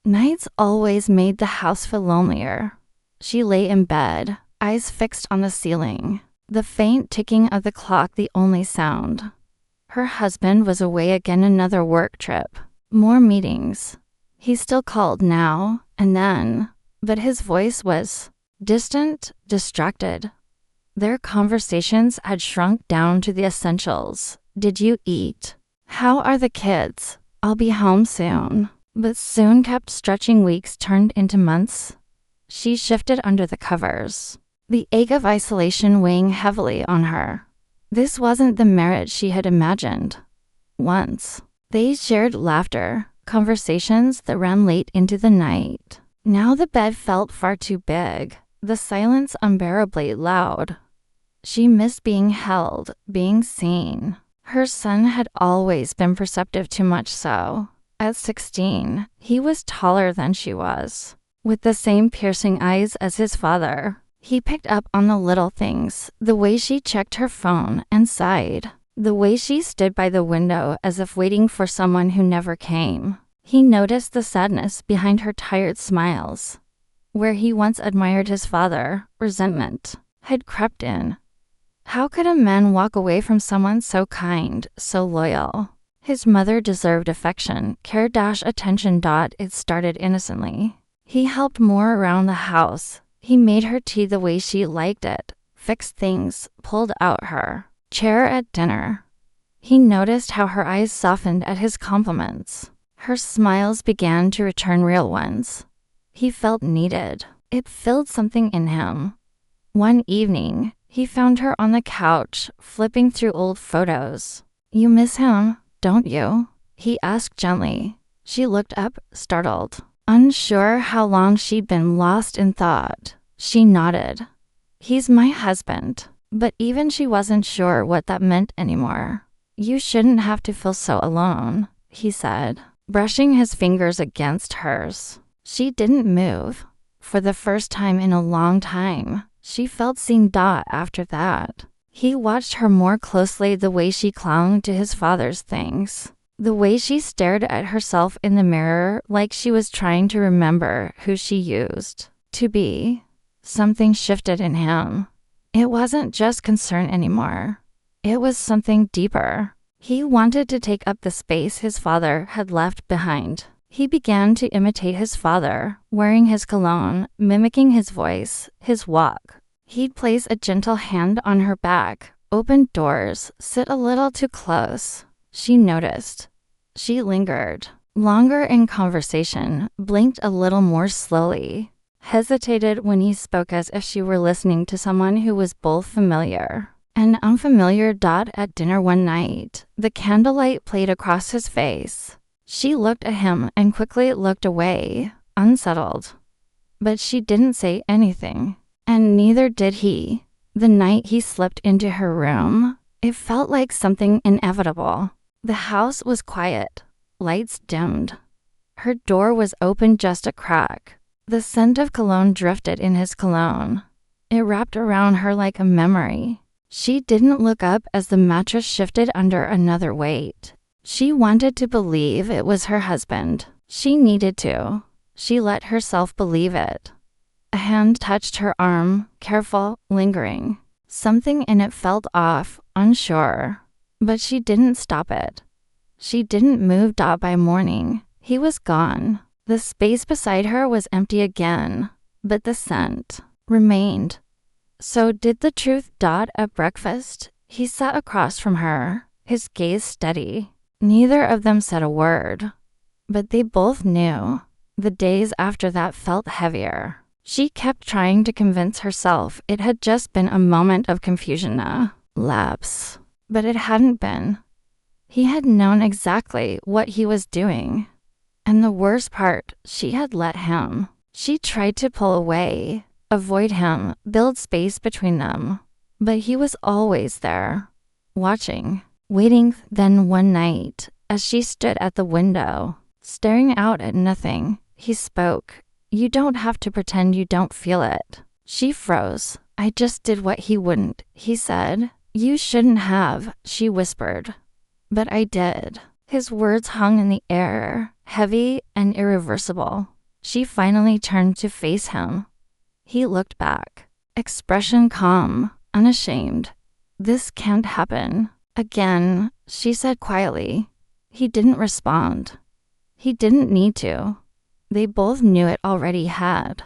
Nights always made the house feel lonelier. She lay in bed, eyes fixed on the ceiling, the faint ticking of the clock the only sound. Her husband was away again, another work trip. More meetings. He still called now and then, but his voice was distant, distracted. Their conversations had shrunk down to the essentials. Did you eat? How are the kids? I'll be home soon. But soon kept stretching. Weeks turned into months. She shifted under the covers, the ache of isolation weighing heavily on her. This wasn't the marriage she had imagined. Once, they shared laughter, conversations that ran late into the night. Now the bed felt far too big, the silence unbearably loud. She missed being held, being seen. Her son had always been perceptive, too much so. At 16, he was taller than she was, with the same piercing eyes as his father. He picked up on the little things, the way she checked her phone and sighed, the way she stood by the window as if waiting for someone who never came. He noticed the sadness behind her tired smiles. Where he once admired his father, resentment had crept in. How could a man walk away from someone so kind, so loyal? His mother deserved affection, care, attention. It started innocently. He helped more around the house. He made her tea the way she liked it, fixed things, pulled out her chair at dinner. He noticed how her eyes softened at his compliments. Her smiles began to return, real ones. He felt needed. It filled something in him. One evening, he found her on the couch, flipping through old photos. You miss him, don't you? He asked gently. She looked up, startled, unsure how long she'd been lost in thought. She nodded. He's my husband. But even she wasn't sure what that meant anymore. You shouldn't have to feel so alone, he said, brushing his fingers against hers. She didn't move. For the first time in a long time, she felt seen. After that, he watched her more closely, the way she clung to his father's things, the way she stared at herself in the mirror like she was trying to remember who she used to be. Something shifted in him. It wasn't just concern anymore. It was something deeper. He wanted to take up the space his father had left behind. He began to imitate his father, wearing his cologne, mimicking his voice, his walk. He'd place a gentle hand on her back, open doors, sit a little too close. She noticed. She lingered, longer in conversation, blinked a little more slowly, hesitated when he spoke as if she were listening to someone who was both familiar and unfamiliar. At dinner one night, the candlelight played across his face. She looked at him and quickly looked away, unsettled. But she didn't say anything. And neither did he. The night he slipped into her room, it felt like something inevitable. The house was quiet, lights dimmed. Her door was open just a crack. The scent of cologne drifted in his cologne. It wrapped around her like a memory. She didn't look up as the mattress shifted under another weight. She wanted to believe it was her husband. She needed to. She let herself believe it. A hand touched her arm, careful, lingering. Something in it felt off, unsure. But she didn't stop it. She didn't move. By morning, he was gone. The space beside her was empty again, but the scent remained. So did the truth. At breakfast, he sat across from her, his gaze steady. Neither of them said a word, but they both knew. The days after that felt heavier. She kept trying to convince herself it had just been a moment of confusion, a lapse. But it hadn't been. He had known exactly what he was doing. And the worst part, she had let him. She tried to pull away, avoid him, build space between them. But he was always there, watching, waiting. Then one night, as she stood at the window, staring out at nothing, he spoke. You don't have to pretend you don't feel it. She froze. I just did what he wouldn't, he said. You shouldn't have, she whispered. But I did. His words hung in the air, heavy and irreversible. She finally turned to face him. He looked back, expression calm, unashamed. "This can't happen." "Again," she said quietly. He didn't respond. He didn't need to. They both knew it already had.